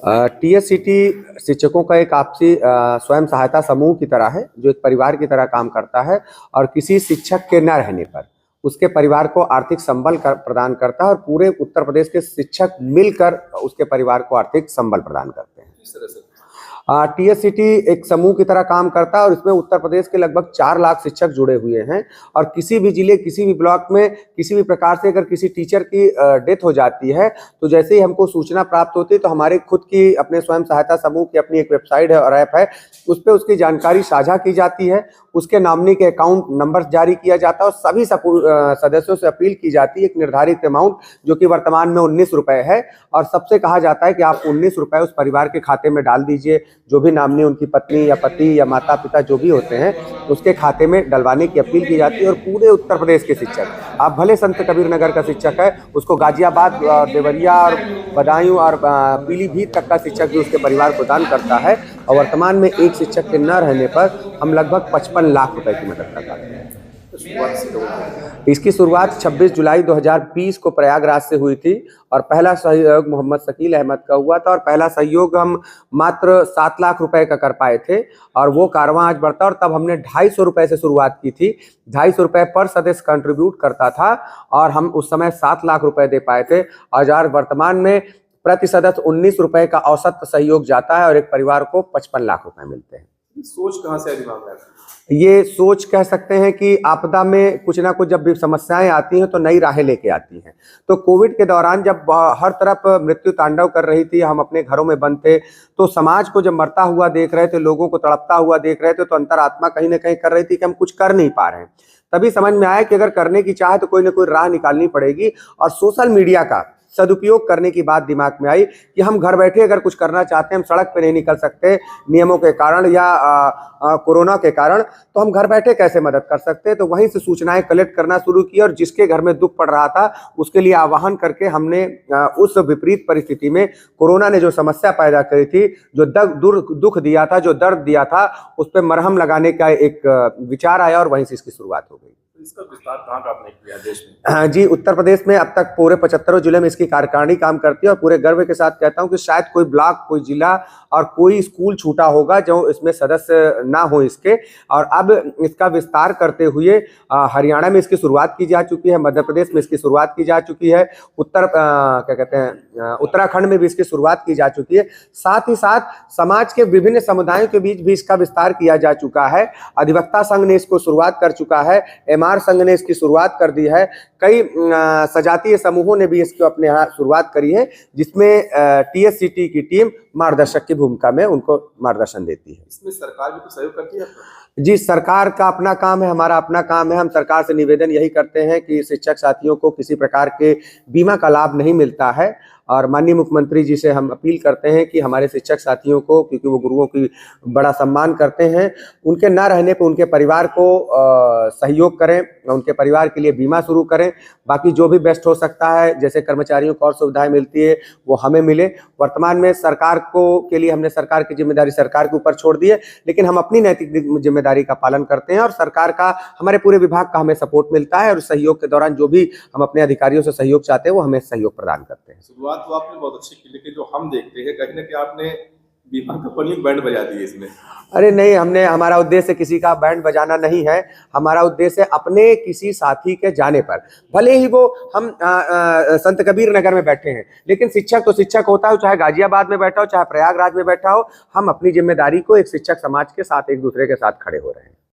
TSCT शिक्षकों का एक आपसी स्वयं सहायता समूह की तरह है, जो एक परिवार की तरह काम करता है और किसी शिक्षक के न रहने पर उसके परिवार को आर्थिक संबल प्रदान करता है और पूरे उत्तर प्रदेश के शिक्षक मिलकर उसके परिवार को आर्थिक संबल प्रदान करते हैं। किस तरह से? टीएससीटी एक समूह की तरह काम करता है और इसमें उत्तर प्रदेश के लगभग 4 लाख शिक्षक जुड़े हुए हैं और किसी भी जिले, किसी भी ब्लॉक में किसी भी प्रकार से अगर किसी टीचर की डेथ हो जाती है तो जैसे ही हमको सूचना प्राप्त होती है तो हमारे खुद की अपने स्वयं सहायता समूह की अपनी एक वेबसाइट है और ऐप है, उस पर उसकी जानकारी साझा की जाती है, उसके नॉमिनी के अकाउंट नंबर जारी किया जाता है और सभी सदस्यों से अपील की जाती है एक निर्धारित अमाउंट जो कि वर्तमान में 19 रुपए है और सबसे कहा जाता है कि आप 19 रुपए उस परिवार के खाते में डाल दीजिए, जो भी नॉमिनी उनकी पत्नी या पति या माता पिता जो भी होते हैं उसके खाते में डलवाने की अपील की जाती है। और पूरे उत्तर प्रदेश के शिक्षक, आप भले संत कबीर नगर का शिक्षक है, उसको गाजियाबाद, देवरिया और बदायूं और पीलीभीत तक का शिक्षक भी उसके परिवार को दान करता है और वर्तमान में एक शिक्षक के न रहने पर हम लगभग 55 लाख रुपए की मदद कर पाते हैं। इसकी शुरुआत 26 जुलाई 2020 को प्रयागराज से हुई थी और पहला सहयोग मोहम्मद शकील अहमद का हुआ था और पहला सहयोग हम मात्र 7 लाख रुपए का कर पाए थे और वो कारवां आज बढ़ता और तब हमने 250 रुपए से शुरुआत की थी। 250 रुपए पर सदस्य कंट्रीब्यूट करता था और हम उस समय 7 लाख रुपए दे पाए थे। आज वर्तमान में प्रति सदस्य 19 रुपए का औसत सहयोग जाता है और एक परिवार को 55 लाख रुपए मिलते हैं। सोच कहाँ से आई दिमाग में? ये सोच कह सकते हैं कि आपदा में कुछ ना कुछ जब भी समस्याएं आती हैं तो नई राहें लेके आती हैं। तो कोविड के दौरान जब हर तरफ मृत्यु तांडव कर रही थी, हम अपने घरों में बंद थे, तो समाज को जब मरता हुआ देख रहे थे, लोगों को तड़पता हुआ देख रहे थे, तो अंतरात्मा कहीं ना कहीं कर रही थी कि हम कुछ कर नहीं पा रहे हैं। तभी समझ में आया कि अगर करने की चाह तो कोई ना कोई राह निकालनी पड़ेगी और सोशल मीडिया का सदुपयोग करने की बात दिमाग में आई कि हम घर बैठे अगर कुछ करना चाहते हैं, हम सड़क पे नहीं निकल सकते नियमों के कारण या कोरोना के कारण, तो हम घर बैठे कैसे मदद कर सकते हैं। तो वहीं से सूचनाएं कलेक्ट करना शुरू की और जिसके घर में दुख पड़ रहा था उसके लिए आह्वान करके हमने उस विपरीत परिस्थिति में कोरोना ने जो समस्या पैदा करी थी, जो दुख दिया था, जो दर्द दिया था, उस पर मरहम लगाने का एक विचार आया और वहीं से इसकी शुरुआत हो गई। इसका विस्तार कहाँ का आपने किया देश में? जी, उत्तर प्रदेश में अब तक पूरे 75 जिले में इसकी कार्यकारिणी काम करती है और पूरे गर्व के साथ कहता हूं कि शायद कोई ब्लॉक, कोई जिला और कोई स्कूल छूटा होगा जो इसमें सदस्य ना हो इसके। और अब इसका विस्तार करते हुए हरियाणा में इसकी शुरुआत की जा चुकी है, मध्य प्रदेश में इसकी शुरुआत की जा चुकी है, उत्तराखंड में भी इसकी शुरुआत की जा चुकी है। साथ ही साथ समाज के विभिन्न समुदायों के बीच भी इसका विस्तार किया जा चुका है। अधिवक्ता संघ ने इसको शुरुआत कर चुका है, एमआर संघ ने इसकी शुरुआत कर दी है, कई सजातीय समूहों ने भी इसको अपने यहाँ शुरुआत करी है, जिसमें टीएससीटी की टीम मार्गदर्शक की भूमिका में उनको मार्गदर्शन देती है। इसमें सरकार भी कुछ सहयोग करती है? जी, सरकार का अपना काम है, हमारा अपना काम है। हम सरकार से निवेदन यही करते हैं कि शिक्षक साथियों को किसी प्रकार के बीमा का लाभ नहीं मिलता है और माननीय मुख्यमंत्री जी से हम अपील करते हैं कि हमारे शिक्षक साथियों को, क्योंकि वो गुरुओं की बड़ा सम्मान करते हैं, उनके ना रहने पर उनके परिवार को सहयोग करें, उनके परिवार के लिए बीमा शुरू करें। बाकी जो भी बेस्ट हो सकता है, जैसे कर्मचारियों को और सुविधाएं मिलती है वो हमें मिले। वर्तमान में सरकार को के लिए हमने सरकार की जिम्मेदारी सरकार के ऊपर छोड़ दी है, लेकिन हम अपनी नैतिक जिम्मेदारी का पालन करते हैं और सरकार का, हमारे पूरे विभाग का हमें सपोर्ट मिलता है और सहयोग के दौरान जो भी हम अपने अधिकारियों से सहयोग चाहते हैं वो हमें सहयोग प्रदान करते हैं। शुरुआत तो आपने बहुत अच्छी की, लेकिन जो हम देखते हैं कहीं ना कहीं आपने बीमा कंपनी बैंड बजा दी है इसमें। अरे नहीं, हमारा उद्देश्य किसी का बैंड बजाना नहीं है। हमारा उद्देश्य अपने किसी साथी के जाने पर, भले ही वो हम संत कबीर नगर में बैठे हैं, लेकिन शिक्षक तो शिक्षक होता है, चाहे गाजियाबाद में बैठा हो, चाहे प्रयागराज में बैठा हो, हम अपनी जिम्मेदारी को एक शिक्षक समाज के साथ, एक दूसरे के साथ खड़े हो रहे हैं।